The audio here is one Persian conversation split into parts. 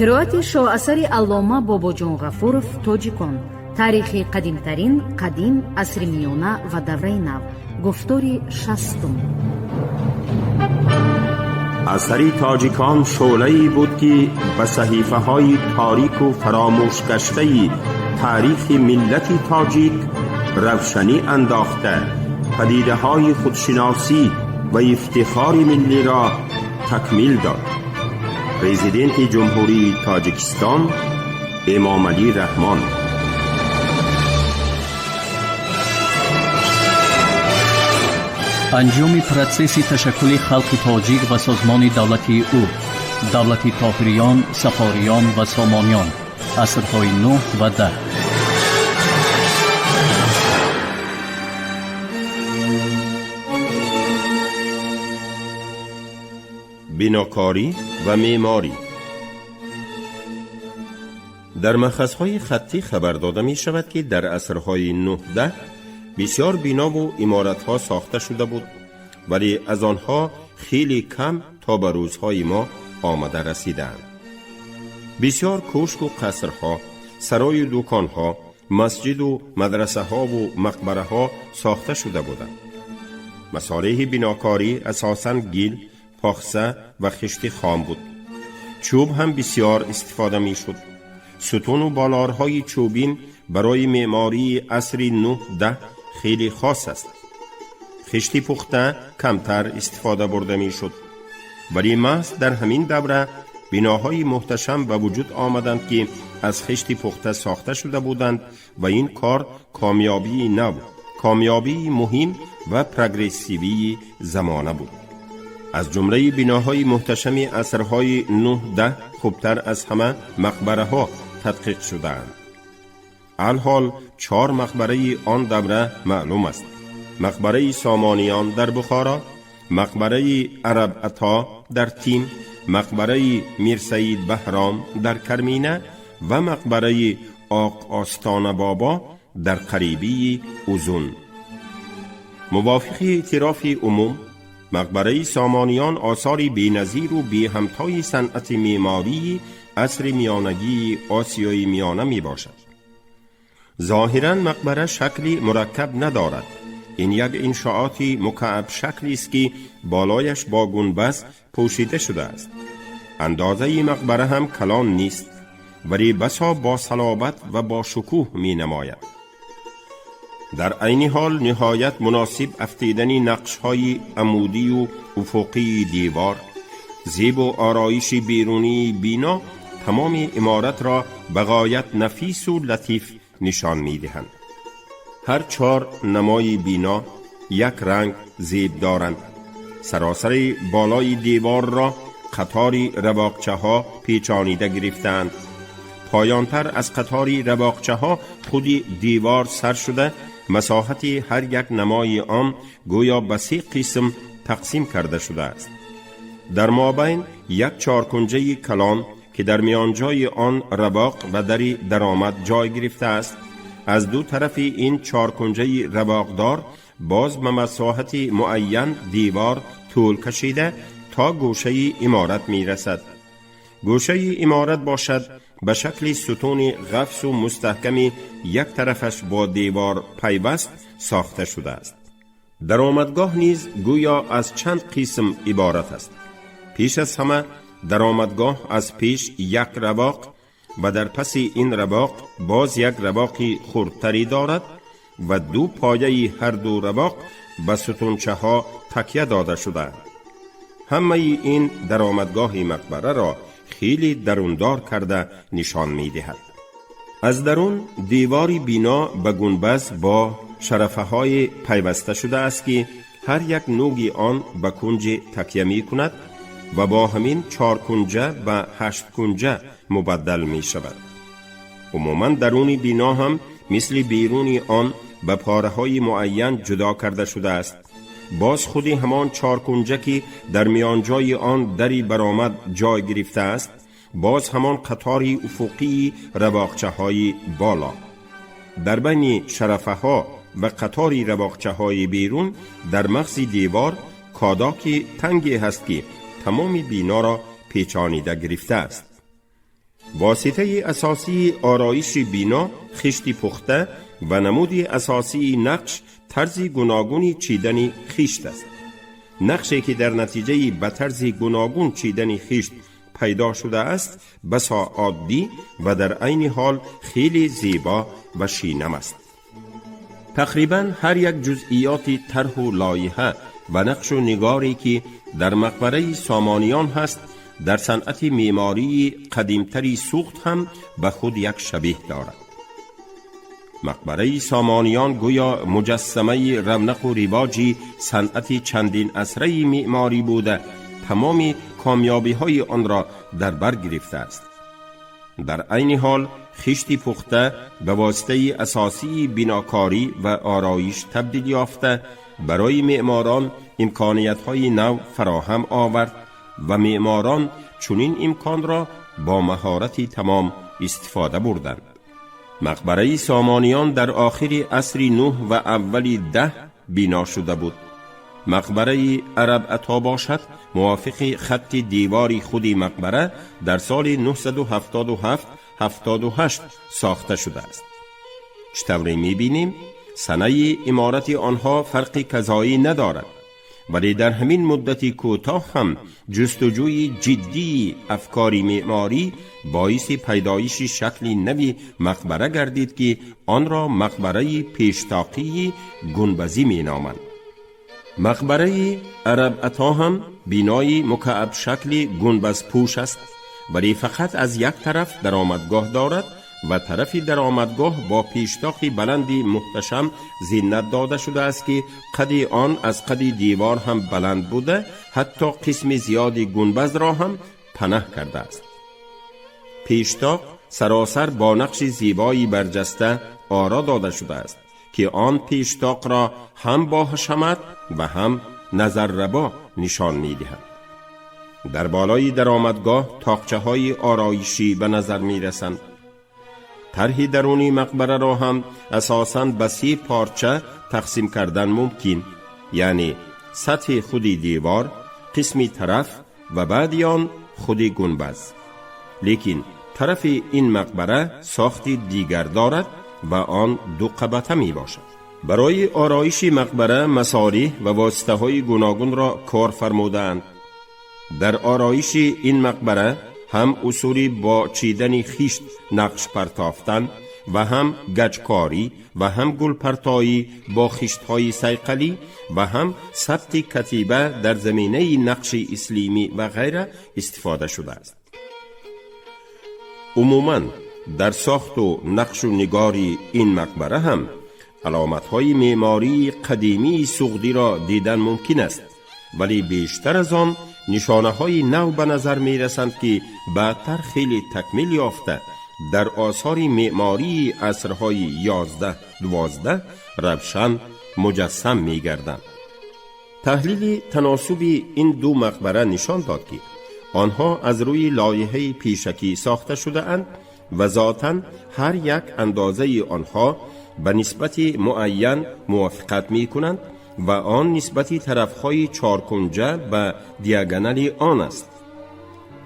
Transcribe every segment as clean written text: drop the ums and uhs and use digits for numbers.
قرائت شاهاثر علامه باباجان غفورов تاجیکان. تاریخ قدیمترین قدیم، عصر میانه و دوره نو. گفتار 60. اثر تاجیکان شعله‌ای بود که به صحیفه های تاریک و فراموش گشته تاریخ ملت تاجیک روشنی انداخته، پدیده های خودشناسی و افتخار ملی را تکمیل داد. پرزیدنت جمهوری تاجیکستان امام علی رحمان. انجام پروسس تشکل خلق تاجیک و سازمان دولتی او، دولت طاهریان، صفاریان و سامانیان، عصرهای 9 و 10. بناکاری و معماری. در مأخذهای خطی خبر داده می شود که در عصرهای 9-10 بسیار بنا و عمارت‌ها ساخته شده بود، ولی از آنها خیلی کم تا به روزهای ما آمده رسیدند. بسیار کوشک و قصرها، سرای و دکانها، مسجد و مدرسه ها و مقبره ها ساخته شده بودند. مصالح بناکاری اساساً گل، پاخسه و خشت خام بود. چوب هم بسیار استفاده می شد. ستون و بالارهای چوبین برای معماری عصر 9-10 خیلی خاص است. خشت پخته کمتر استفاده برده می شد، ولی محض در همین دوره بناهای محتشم به وجود آمدند که از خشت پخته ساخته شده بودند و این کار کامیابی نبود، کامیابی مهم و پروگرسیوی زمانه بود. از جمله بناهای محتشم عصرهای 9-10 خوبتر از همه مقبره ها تدقیق شدند. الحال 4 مقبره آن دوره معلوم است: مقبره سامانیان در بخارا، مقبره عرب عطا در تیم، مقبره میر سید بهرام در کرمینه و مقبره آق آستان بابا در قریبی اوزون. موافق اعتراف عموم، مقبره سامانیان آثاری بی‌نظیر و بی همتای صنعت معماری عصر میانگی آسیای میانه می باشد. ظاهراً مقبره شکلی مرکب ندارد. این یک انشاءات مکعب شکلی است که بالایش با گنبد پوشیده شده است. اندازه مقبره هم کلان نیست، ولی بسا با صلابت و با شکوه می نماید. در عین حال نهایت مناسب افزودن نقش‌های عمودی و افقی دیوار، زیب و آرایش بیرونی بنا تمام عمارت را به غایت نفیس و لطیف نشان می‌دهند. هر 4 نمای بنا یک رنگ زیب دارند. سراسر بالای دیوار را قطاری رواقچه ها پیچانیده گرفتند. پایانتر از قطاری رواقچه ها خود دیوار سر شده، مساحت هر یک نمای آن گویا به 3 قسم تقسیم کرده شده است. در مابین یک 4 کنجه کلان که در میانجای آن رواق و دری درآمد جای گرفته است. از دو طرف این 4 کنجه رواقدار باز به مساحت معین دیوار طول کشیده تا گوشه عمارت می رسد. گوشه عمارت باشد به شکل ستون غفص و مستحکمی یک طرفش با دیوار پیوست ساخته شده است. درآمدگاه نیز گویا از چند قسم عبارت است. پیش از همه درآمدگاه از پیش یک رواق و در پس این رواق باز یک رواقی خردتری دارد و 2 پایه هر 2 رواق به ستونچه ها تکیه داده شده. همه این درآمدگاه مقبره را خیلی دروندار کرده نشان می دهد. از درون دیواری بنا به گنبد با شرفه های پیوسته شده است که هر یک نوگی آن به کنج تکیه می کند و با همین 4 کنجه به 8 کنجه مبدل می شود. عموما درون بنا هم مثل بیرون آن به پاره های معین جدا کرده شده است. باز خودی همان 4 کنجه که در میانجای آن دری برآمد جای گرفته است، باز همان قطاری افقی رواقچه های بالا. در بین شرفه ها و قطاری رواقچه های بیرون در مغز دیوار کاداکی تنگی هست که تمام بنا را پیچانیده گرفته است. واسطه اساسی آرایش بینا خشت پخته و نمود اساسی نقش طرز گوناگون چیدن خشت است. نقشی که در نتیجه به طرز گوناگون چیدن خشت پیدا شده است بسا عادی و در عین حال خیلی زیبا و شینم است. تقریبا هر یک جزئیات طرح و لایحه و نقش و نگاری که در مقبره سامانیان هست در صنعت معماری قدیمتری سوخت هم به خود یک شبیه دارد. مقبره سامانیان گویا مجسمه رونق و رواج صنعت چندین عصره معماری بوده تمام کامیابی های آن را در بر گرفته است. در عین حال خشت پخته به واسطه اساسی بناکاری و آرایش تبدیل یافته برای معماران امکانیت های نو فراهم آورد و معماران چنین امکان را با مهارتی تمام استفاده بردند. مقبره سامانیان در آخر عصر 9 و اول 10 بنا شده بود. مقبره عرب عطا باشد موافق خط دیواری خودی مقبره در سال 977-78 ساخته شده است. چطوری می‌بینیم سنه عمارت آنها فرق کذایی ندارد، ولی در همین مدت کوتاه هم جستجوی جدی افکار معماری باعث پیدایش شکلی نوی مقبره گردید که آن را مقبره پیشتاقی گنبزی می نامند. مقبره عرب عطا هم بینای مکعب شکل گنبز پوش است، ولی فقط از یک طرف درآمدگاه دارد و طرفی درآمدگاه با پیشتاقی بلندی محتشم زینت داده شده است که قد آن از قد دیوار هم بلند بوده، حتی قسم زیادی گنبز را هم پناه کرده است. پیشتاق سراسر با نقش زیبایی برجسته آرا داده شده است که آن پیشتاق را هم با حشمت و هم نظرربا نشان می دهد. در بالای درآمدگاه تاقچه های آرایشی به نظر می رسند. طرح درونی مقبره را هم اساساً به 3 پارچه تقسیم کردن ممکن، یعنی سطح خودی دیوار، قسمی طرف و بعد آن خودی گنبز. لیکن طرف این مقبره ساختی دیگر دارد و آن 2 قبطه می باشد. برای آرایش مقبره مصالح و واسطه های گوناگون را کار فرمودند. در آرایش این مقبره هم اصولی با چیدن خشت نقش پرتافتن و هم گچکاری و هم گل پرتایی با خشت‌های صیقلی و هم ثبت کتیبه در زمینه نقش اسلامی و غیره استفاده شده است. عموماً در ساخت و نقش و نگاری این مقبره هم علامت‌های معماری قدیمی سغدی را دیدن ممکن است، ولی بیشتر از آن نشانه‌های نو به نظر می‌رسند که بعدتر خیلی تکمیل یافته در آثار معماری عصرهای 11-12 روشن مجسم می‌گردند. تحلیل تناسب این 2 مقبره نشان داد که آنها از روی لایحه پیشکی ساخته شده اند و ذاتاً هر یک اندازه آنها به نسبت معین موافقت می‌کنند و آن نسبت طرفهای 4 کنجه به دیاگونال آن است.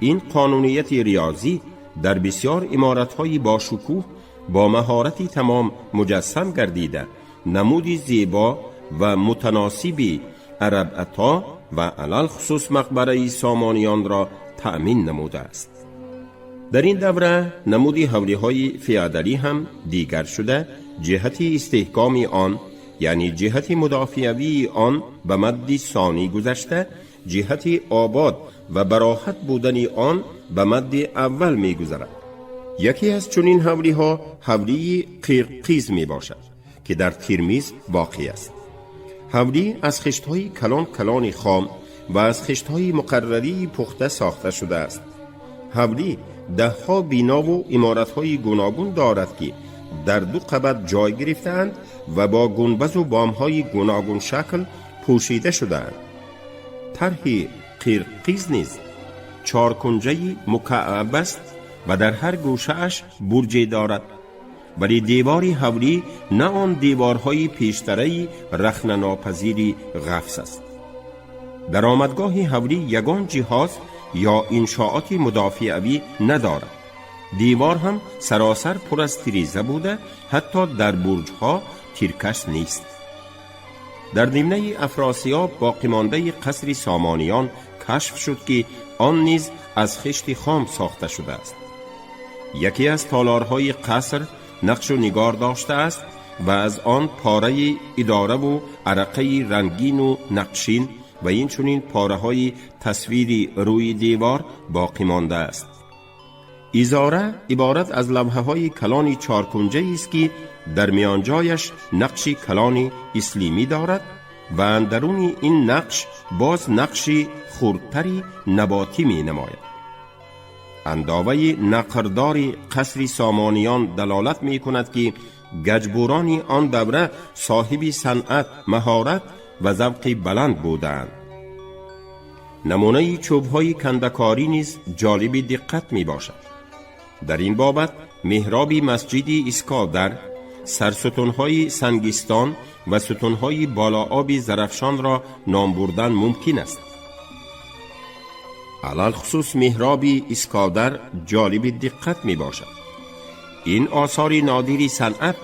این قانونیت ریاضی در بسیار عمارت‌های با شکوه با مهارتی تمام مجسم گردیده نمود زیبا و متناسب عرب عطا و علل خصوص مقبره سامانیان را تأمین نموده است. در این دوره نمود حولی‌های فیادالی هم دیگر شده، جهت استحکام آن یعنی جهت مدافعوی آن به مد ثانی گذشته، جهت آباد و براحت بودن آن به مد اول می گذرد. یکی از چنین حولی ها حولی قرقیز می باشد که در ترمیز واقع است. حولی از خشت های کلان خام و از خشت های مقرری پخته ساخته شده است. حولی 10 بنا و عمارت های گوناگون دارد که در 2 قبط جای گرفتند و با گنبز و بام های گوناگون شکل پوشیده شدند. طرح قرقیز نیز 4 کنجه مکعب است و در هر گوشه اش برجی دارد، ولی دیواری حولی نه آن دیوارهای پیشتری رخنه ناپذیری غفص است. درآمدگاه حولی یگان جهاز یا انشاءات مدافعوی ندارد. دیوار هم سراسر پر از تیریزه بوده، حتی در برج‌ها تیرکش نیست. در نیمه افراسیاب باقی مانده قصر سامانیان کشف شد که آن نیز از خشت خام ساخته شده است. یکی از تالارهای قصر نقش و نگار داشته است و از آن پاره اداره و عرقه رنگین و نقشین و این چنین پاره های تصویری روی دیوار باقی مانده است. ایزاره عبارت از لوحه های کلانی چارکنجه است که در میانجایش نقشی کلانی اسلیمی دارد و اندرون این نقش باز نقشی خردتری نباتی می نماید. انداوه نقردار قصر سامانیان دلالت می کند که گجبوران آن دوره صاحب صنعت، مهارت و ذوق بلند بودند. نمونه چوب‌های کندکاری نیز جالب دقت می باشد. در این بابت محراب مسجد اسکادر، سرستون‌های سنگستان و ستون‌های بالا آب زرفشان را نام بردن ممکن است. علال خصوص محراب اسکادر جالب دقت می باشد. این آثار نادری صنعت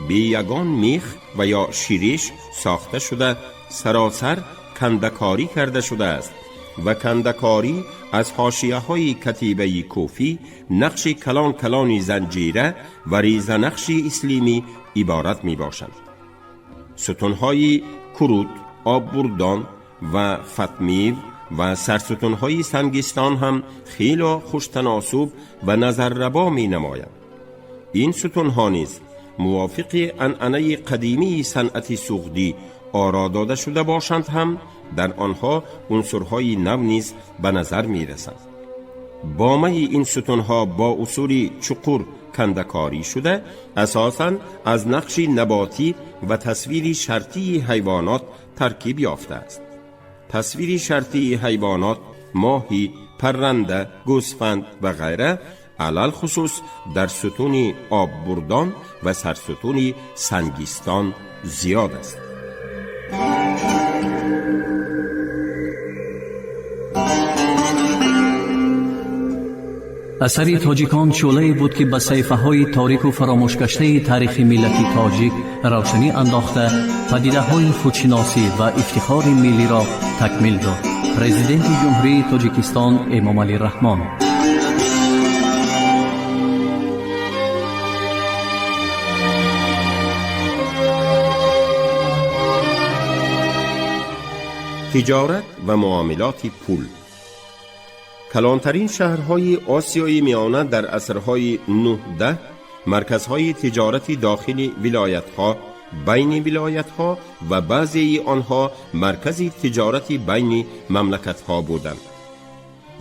به یگان میخ و یا شیریش ساخته شده سراسر کندکاری کرده شده است و کندکاری از حاشیه‌های کتیبه کوفی، نقش کلان کلانی زنجیره و ریزه نقش اسلیمی عبارت می باشند. ستونهای کرود، آببردان و فتمیو و سرستونهای سنگستان هم خیلی خوش تناسب و نظرربا می نمایند. این ستونها نیز موافق عنعنه قدیمی صنعت سوغدی آرا داده شده باشند هم در آنها عنصرهای نو نیز به نظر می رسند. بامه این ستونها با اصول چقور کندکاری شده، اساساً از نقش نباتی و تصویر شرطی حیوانات ترکیب یافته است. تصویر شرطی حیوانات، ماهی، پرنده، گوسفند و غیره علل خصوص در ستون آببردان و سرستون سنگستان زیاد است. اثری تاجیکان شعله‌ای بود که به صحیفه‌های تاریک و فراموش گشته تاریخ ملت تاجیک روشنی انداخته پدیده‌های خودشناسی و افتخار ملی را تکمیل داد. پرزیدنت جمهوری تاجیکستان امام علی رحمان. تجارت و معاملات پول. کلانترین شهرهای آسیای میانه در عصرهای 9-10 مرکزهای تجارتی داخل ولایت‌ها، بین ولایت‌ها و بعضی آنها مرکز تجارتی بین مملکت‌ها بودند.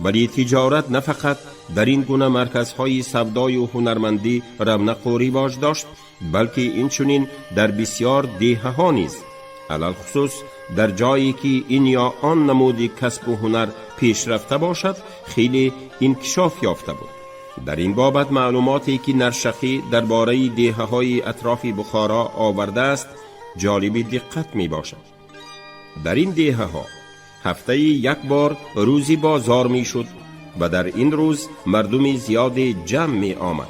ولی تجارت نه فقط در این گونه مرکزهای سودای و هنرمندی رونق و رواج داشت، بلکه این چنین در بسیار دهه‌ها نیز، علل خصوص در جایی که این یا آن نمود کسب و هنر پیشرفته باشد، خیلی انکشاف یافته بود. در این بابت معلوماتی که نرشخی درباره دهه‌های اطراف بخارا آورده است جالب دقت می باشد. در این دهه‌ها هفته یک بار روزی بازار می شد و در این روز مردم زیاد جمع می آمد.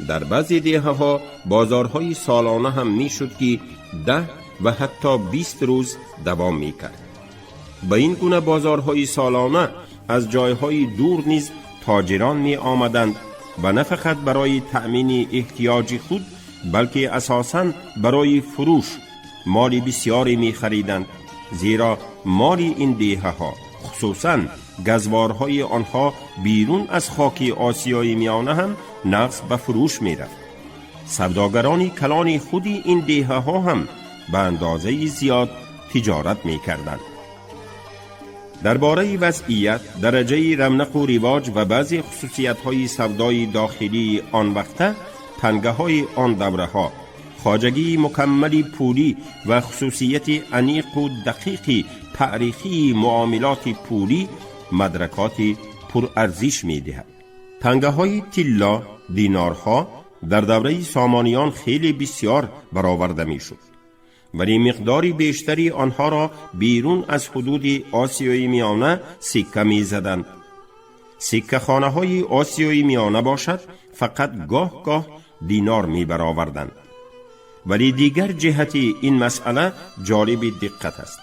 در بعضی دهه‌ها بازارهای سالانه هم می شد که 10 و حتی 20 روز دوام می کرد. با این گونه بازارهای سالانه از جایهای دور نیز تاجران می آمدند و نه فقط برای تأمین احتیاج خود، بلکه اساساً برای فروش مال بسیاری می خریدند، زیرا مال این دهه‌ها خصوصاً گزوارهای آنها بیرون از خاک آسیای میانه هم نقص به فروش می رفت. سوداگران کلان خودی این دهه‌ها هم به اندازه زیاد تجارت می کردند. درباره وضعیت، درجه رونق و رواج و بعضی خصوصیت‌های سودای داخلی آن وقته، تنگه‌های آن دوره‌ها، خواجگی مکمل پولی و خصوصیت عمیق و دقیق تاریخی معاملات پولی مدرکات پرارزش می‌دهد. تنگه‌های طلا، دینارها در دوره سامانیان خیلی بسیار برآورده می‌شد، ولی مقداری بیشتری آنها را بیرون از حدود آسیای میانه سکه می زدند. سکه خانه های آسیای میانه باشد فقط گاه گاه دینار می برآوردند. ولی دیگر جهتی این مسئله جالب دقت است.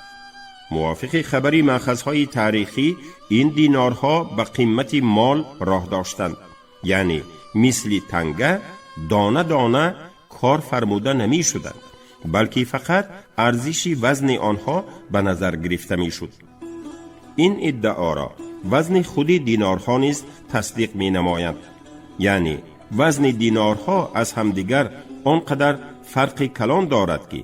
موافق خبری مأخذهای تاریخی این دینارها به قیمت مال راه داشتند، یعنی مثل تنگه دانه دانه کار فرموده نمی شدند، بلکه فقط ارزش وزن آنها به نظر گرفته می شد. این ادعا را وزن خود دینارها نیز تصدیق می نماید، یعنی وزن دینارها از همدیگر آنقدر فرق کلان دارد که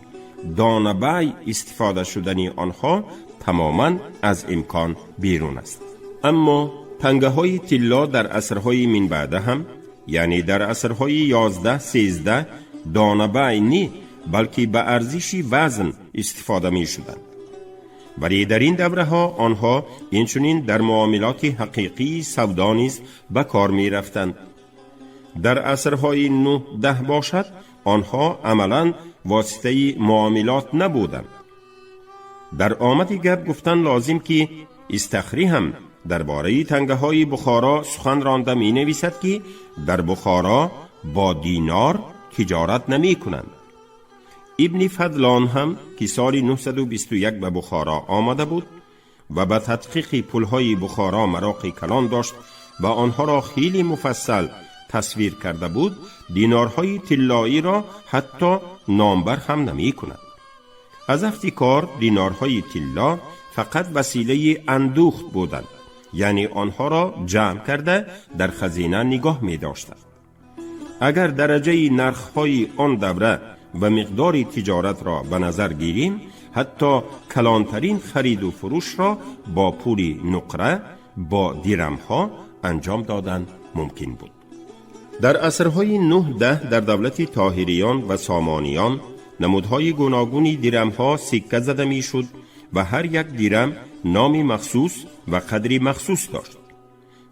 دانه بای استفاده شدن آنها تماما از امکان بیرون است. اما تنگه های طلا در عصرهای من بعده هم، یعنی در عصرهای 11-13 دانه بای نی بلکه به ارزش وزن استفاده می شدند. ولی در این دوره ها آنها اینچنین در معاملات حقیقی سودا نیز به کار می رفتند. در عصرهای 9-10 باشد آنها عملاً واسطه معاملات نبودند. در آمد گپ گفتن لازم که استخری هم درباره تنگه های بخارا سخن رانده می نویسد که در بخارا با دینار تجارت نمی کنند. ابن فضلان هم که سال 921 به بخارا آمده بود و به تدقیق پلهای بخارا مراق کلان داشت و آنها را خیلی مفصل تصویر کرده بود، دینارهای طلایی را حتی نامبر هم نمی کند. از افتکار دینارهای طلا فقط وسیله اندوخت بودند، یعنی آنها را جمع کرده در خزینه نگاه می داشتند. اگر درجه نرخ‌های آن دوره و مقدار تجارت را به نظر گیریم، حتی کلانترین خرید و فروش را با پول نقره با درم‌ها انجام دادن ممکن بود. در عصرهای 9-10 در دولت طاهریان و سامانیان نمودهای گوناگونی درم‌ها سکه زده می شد و هر یک درم نام مخصوص و قدری مخصوص داشت.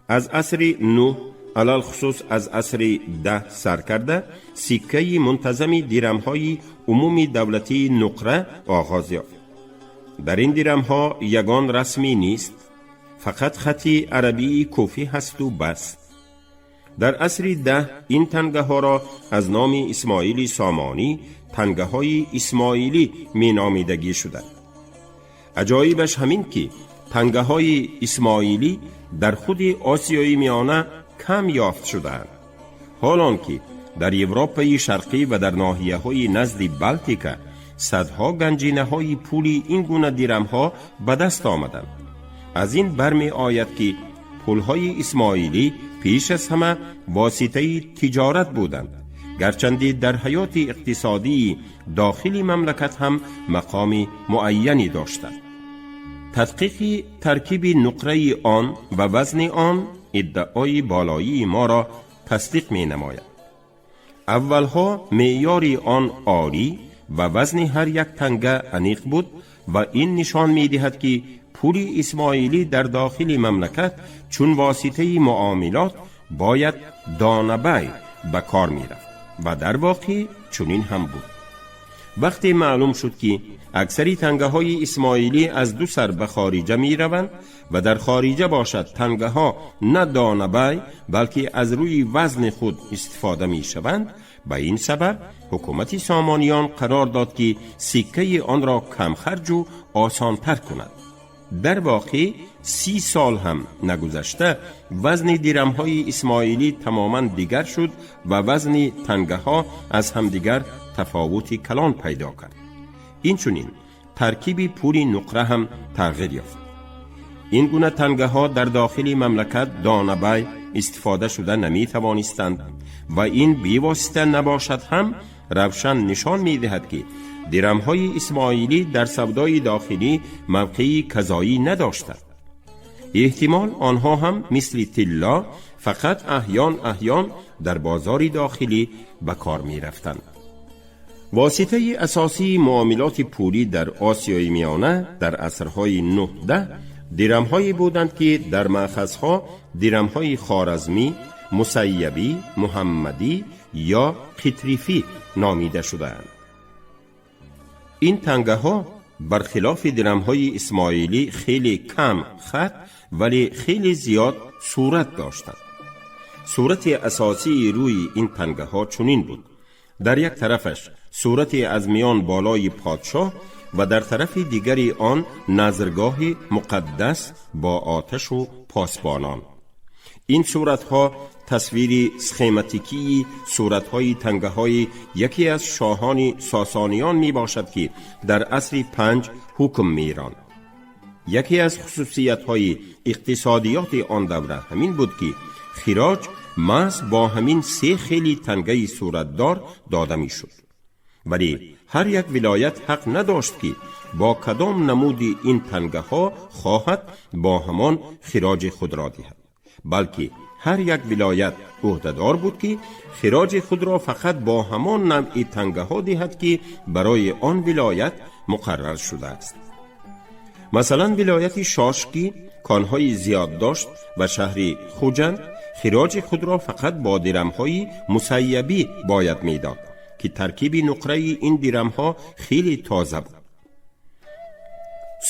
از عصر 9 علال خصوص از عصر 10 سر کرده سکه منتظم درم‌های عمومی دولتی نقره آغاز یافت. در این درم‌ها یگان رسمی نیست، فقط خطی عربی کوفی هست و بس. در عصر 10 این تنگه ها را از نام اسماعیلی سامانی تنگه های اسماعیلی می نامیدگی شده. عجایبش همین که تنگه های اسماعیلی در خود آسیای میانه کم یافت شدند، حالان که در اروپای شرقی و در ناحیه های نزد بلتیکا صدها گنجینه های پولی این گونه درم ها به دست آمدند. از این برمی آید که پولهای اسماعیلی پیش از همه واسطه تجارت بودند، گرچند در حیات اقتصادی داخلی مملکت هم مقام معینی داشتند. تدقیق ترکیب نقره آن و وزن آن ادعای بالایی ما را تصدیق می نماید. اولها معیار آن عالی و وزن هر یک تنگه انیق بود و این نشان می دهد که پول اسماعیلی در داخل مملکت چون واسطه معاملات باید دانه‌بای به کار می رفت و در واقع چنین هم بود. وقتی معلوم شد که اکثری تنگه های اسماعیلی از دو سر به خارجه می روند و در خارجه باشد تنگه ها نه دانه‌بای بلکه از روی وزن خود استفاده می شوند، به این سبب حکومت سامانیان قرار داد که سکه آن را کم خرج و آسان تر کند. در واقع 30 سال هم نگذشته وزن درم های اسماعیلی تماما دیگر شد و وزن تنگه ها از هم دیگر تفاوت کلان پیدا کرد. این چنین ترکیب پول نقره هم تغییر یافت. این گونه تنگه ها در داخل مملکت دانه‌بای استفاده شده نمی توانستند و این بی‌واسطه نباشد هم روشن نشان می دهد که درم های اسماعیلی در سودای داخلی موقعی کذایی نداشتند. احتمال آنها هم مثل طلا فقط احیان در بازار داخلی به کار می رفتند. واسطه اساسی معاملات پولی در آسیای میانه در عصرهای 9-10 درم‌هایی بودند که در مأخذها درم‌های خوارزمی، مسیبی، محمدی یا قطریفی نامیده شده‌اند. این تنگه ها برخلاف درم‌های اسماعیلی خیلی کم خط ولی خیلی زیاد صورت داشتند. صورت اساسی روی این پنگه ها چنین بود: در یک طرفش صورت از میان بالای پادشاه و در طرف دیگری آن نظرگاه مقدس با آتش و پاسبانان. این صورتها تصویری سخماتیکی صورتهای تنگه های یکی از شاهان ساسانیان می باشد که در عصر 5 حکم می راند. یکی از خصوصیت های اقتصادیات آن دوره همین بود که خراج محض با همین 3 خیلی تنگه صورتدار داده می شد. ولی هر یک ولایت حق نداشت که با کدام نمود این تنگه ها خواهد با همان خراج خود را دهد، بلکه هر یک ولایت عهده‌دار بود که خراج خود را فقط با همان نوع تنگه ها دهد که برای آن ولایت مقرر شده است. مثلا ولایت شاشکی کانهای زیاد داشت و شهر خوجند خراج خود را فقط با درم‌های مسیبی باید میداد که ترکیب نقره این درم‌ها خیلی تازه بود.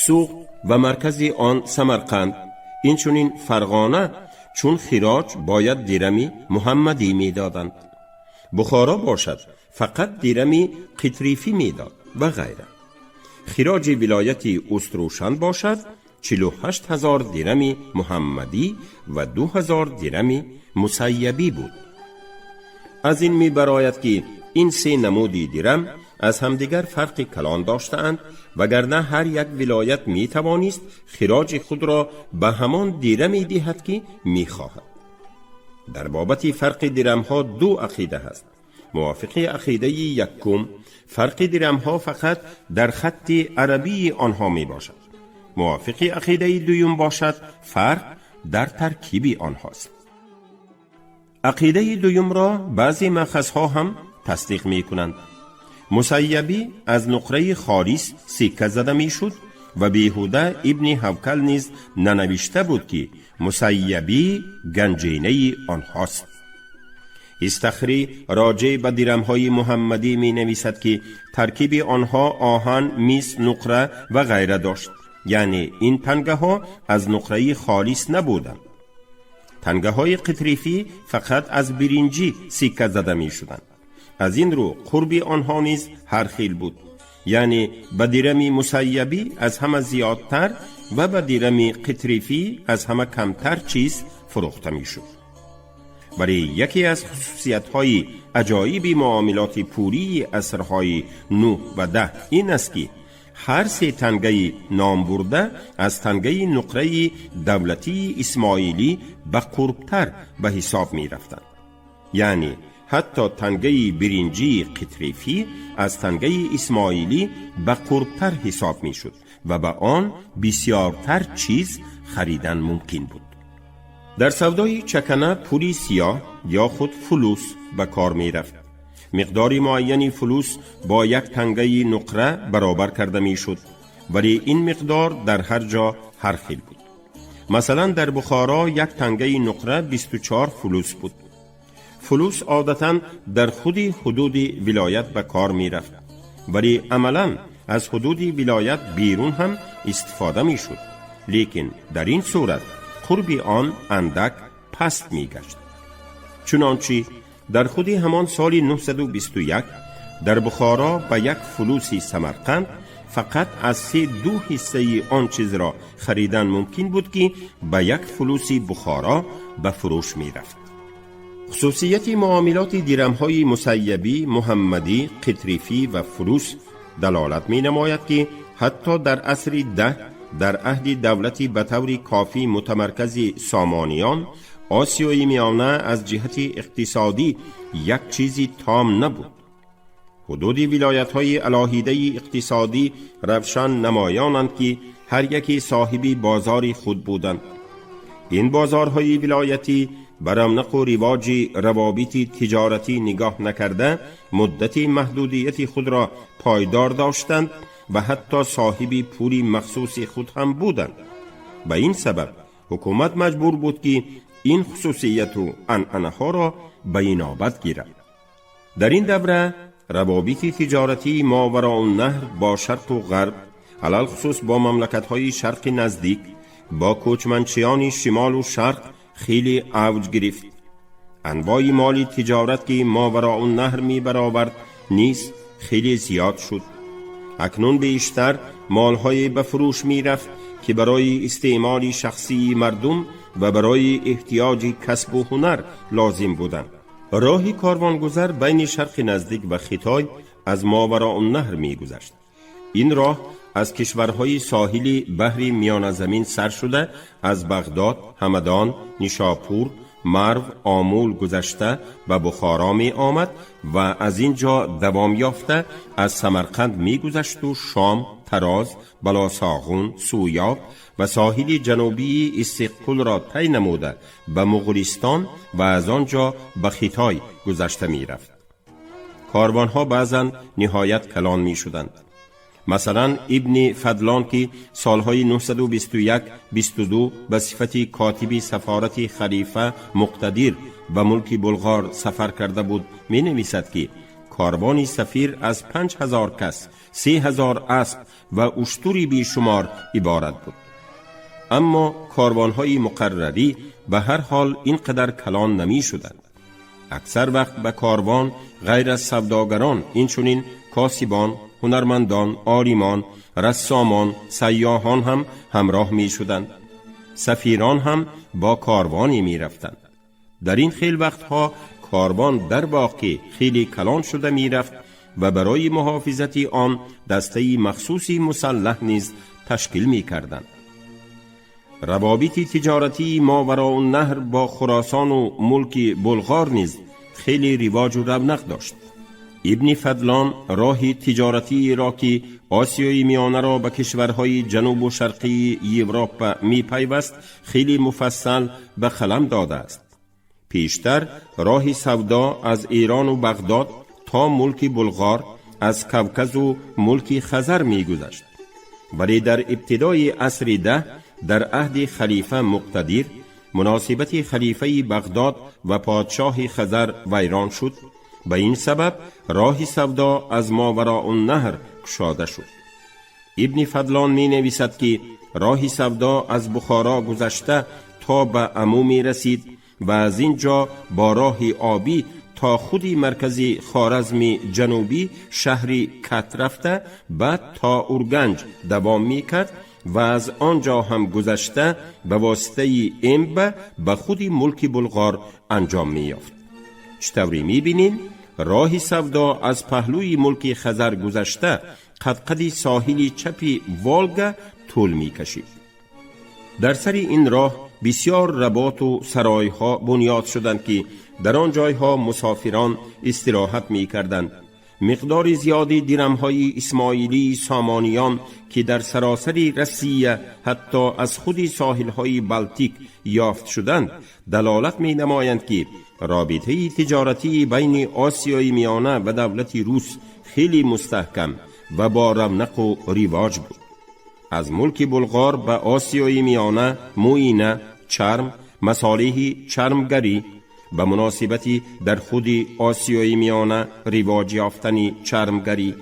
سوق و مرکز آن سمرقند این چنین فرغانه چون خراج باید درمی محمدی میدادند. بخارا باشد فقط درمی قطریفی میداد و غیره. خراج ولایت استروشن باشد 48,000 درم محمدی و 2,000 درم مسیبی بود. از این می براید که این 3 نمودی درم از همدیگر فرق کلان داشتند، وگرنه هر یک ولایت می توانست خراج خود را به همان درمی دهد که می خواهد. در بابت فرق درم ها 2 عقیده هست. موافق عقیده یکم فرق درم ها فقط در خط عربی آنها می باشد. موافق عقیده دویم باشد فرق در ترکیب آنهاست. عقیده دویم را بعضی مأخذها هم تصدیق می کنند. مسیبی از نقره خالیص سکه زده می شد و بیهوده ابن حوکل نیز ننوشته بود که مسیبی گنجینه آنهاست. استخری راجع به درم‌های محمدی می نویسد که ترکیب آنها آهن، مس، نقره و غیره داشت، یعنی این تنگه ها از نقره خالیص نبودند. تنگه های قطریفی فقط از برنجی سکه زده می شدند. از این رو قرب آنها نیز هر خیل بود، یعنی به درم مسیبی از همه زیادتر و به درم قطریفی از همه کمتر چیز فروخته می شد. ولی یکی از خصوصیت‌های عجایب معاملات پوری عصرهای 9 و 10 این است که هر 3 تنگه نام برده از تنگه نقره دولتی اسماعیلی به قربتر به حساب می رفتند. یعنی حتی تنگه برنجی قطریفی از تنگه اسماعیلی به قربتر حساب می شد و به آن بسیارتر چیز خریدن ممکن بود. در سودای چکنه پولی سیاه یا خود فلوس به کار می رفت. مقداری معینی فلوس با یک تنگه نقره برابر کرده می شد، ولی این مقدار در هر جا هر خیل بود. مثلا در بخارا یک تنگه نقره 24 فلوس بود. فلوس عادتاً در خود حدود ولایت به کار می رفت، ولی عملاً از حدود ولایت بیرون هم استفاده می شد، لیکن در این صورت قرب آن اندک پست می گشت. چنانچه در خود همان سال 921 در بخارا به یک فلوسی سمرقند فقط از 2 حصه آن چیز را خریدن ممکن بود که به یک فلوسی بخارا به فروش می رفت. خصوصیت معاملات درم‌های مسیبی، محمدی، قطریفی و فلوس دلالت می نماید که حتی در عصر 10 در عهد دولتی به طور کافی متمرکز سامانیان، آسیای میانه از جهت اقتصادی یک چیزی تام نبود. حدود ولایت‌های علاهیده اقتصادی روشن نمایانند که هر یکی صاحبی بازار خود بودند. این بازارهای ولایتی بر رونق و رواج روابط تجارتی نگاه نکرده مدت محدودیت خود را پایدار داشتند و حتی صاحب پولی مخصوص خود هم بودند. به این سبب حکومت مجبور بود که این خصوصیت و عنعنه ها را به اینابت گیرد. در این دوره روابط تجارتی ماوراء النهر با شرق و غرب علال خصوص با مملکت‌های شرق نزدیک با کوچمنچیان شمال و شرق خیلی اوج گرفت. انواع مالی تجارت که ماوراء النهر می برآورد نیز خیلی زیاد شد. اکنون بیشتر مالهای به فروش می رفت که برای استعمال شخصی مردم و برای احتیاج کسب و هنر لازم بودند. راه کاروانگذر بین شرق نزدیک و خیتای از ماوراء النهر می گذشت. این راه از کشورهای ساحلی بحر میان زمین سر شده از بغداد، همدان، نیشاپور، مرو، آمول گذشته به بخارا می آمد و از اینجا دوام یافته از سمرقند می گذشت و شام، تراز، بلاساغون، سویاب و ساحل جنوبی استقبال را طی نموده به مغولستان و از آنجا به خیتای گذشته می رفت. کاروانها بعضا نهایت کلان می شدند. مثلا ابن فضلان که سالهای 921-22 به صفت کاتب سفارت خلیفه مقتدر به ملک بلغار سفر کرده بود می نویسد که کاروان سفیر از 5000 کس، 3000 اسب و اشتری بیشمار عبارت بود. اما کاروانهای مقرری به هر حال اینقدر کلان نمی شدند. اکثر وقت به کاروان غیر از سوداگران اینچنین کاسبان، هنرمندان، آریمان، رسامان، سیاحان هم همراه می شدند. سفیران هم با کاروانی می رفتند. در این خیل وقتها کاروان در واقع خیلی کلان شده می رفت و برای محافظت آن دسته مخصوصی مسلح نیز تشکیل می کردند. روابط تجارتی ماوراء النهر با خراسان و ملک بلغار نیز خیلی رواج و رونق داشت. ابن فضلان راه تجارتی را که آسیای میانه را به کشورهای جنوب و شرقی اروپا می پیوست خیلی مفصل به قلم داده است. پیشتر راه سودا از ایران و بغداد تا ملک بلغار از کوکز و ملک خزر می گذشت. ولی در ابتدای عصر 10 در عهد خلیفه مقتدر مناسبت خلیفه بغداد و پادشاه خزر ویران شد. به این سبب راه سودا از ماوراء النهر گشاده شد. ابن فضلان می نویسد که راه سودا از بخارا گذشته تا به عمو می رسید و از اینجا با راه آبی تا خودی مرکزی خوارزم جنوبی شهری کت رفته بعد تا اورگنج دوام می کرد و از آنجا هم گذشته به واسطه انبه به خودی ملک بلغار انجام می یافت. چطوری می بینیم؟ راه سودا از پهلوی ملک خزر گذشته قد ساحلی چپی والگا طول می کشید. در سر این راه بسیار رباط و سرایها بنیاد شدند که در آن جایها مسافران استراحت می کردند. مقدار زیادی درمهای اسماعیلی سامانیان که در سراسر روسیه حتی از خودی ساحلهای بالتیک یافت شدند دلالت می نمایند که رابطه تجارتی بین آسیای میانه و دولت روس خیلی مستحکم و با رونق و رواج بود. از ملک بلغار به آسیای میانه موینه، چرم، مصالح چرمگری به مناسبتی در خود آسیای میانه رواج یافتن چرمگری،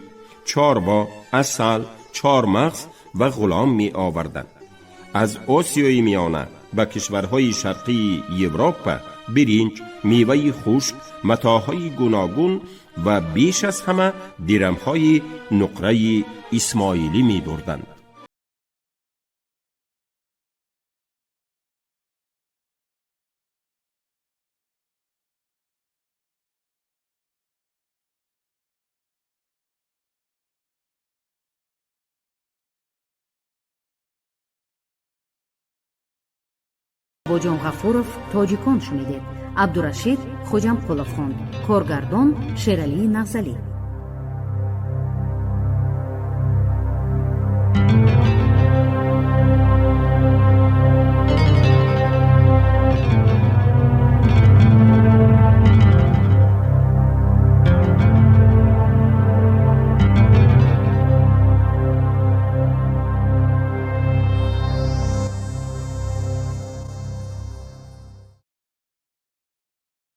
چاروا، عسل، چارمغز و غلام می آوردند. از آسیای میانه به کشورهای شرقی اروپا برنج، میوه خشک، متاعهای گوناگون و بیش از همه درمهای نقره اسماعیلی می بردند. باباجان غفورов тоҷикон шунидед. абдурашид хоҷамқуловхон, коргардон Шералии Нағзалӣ.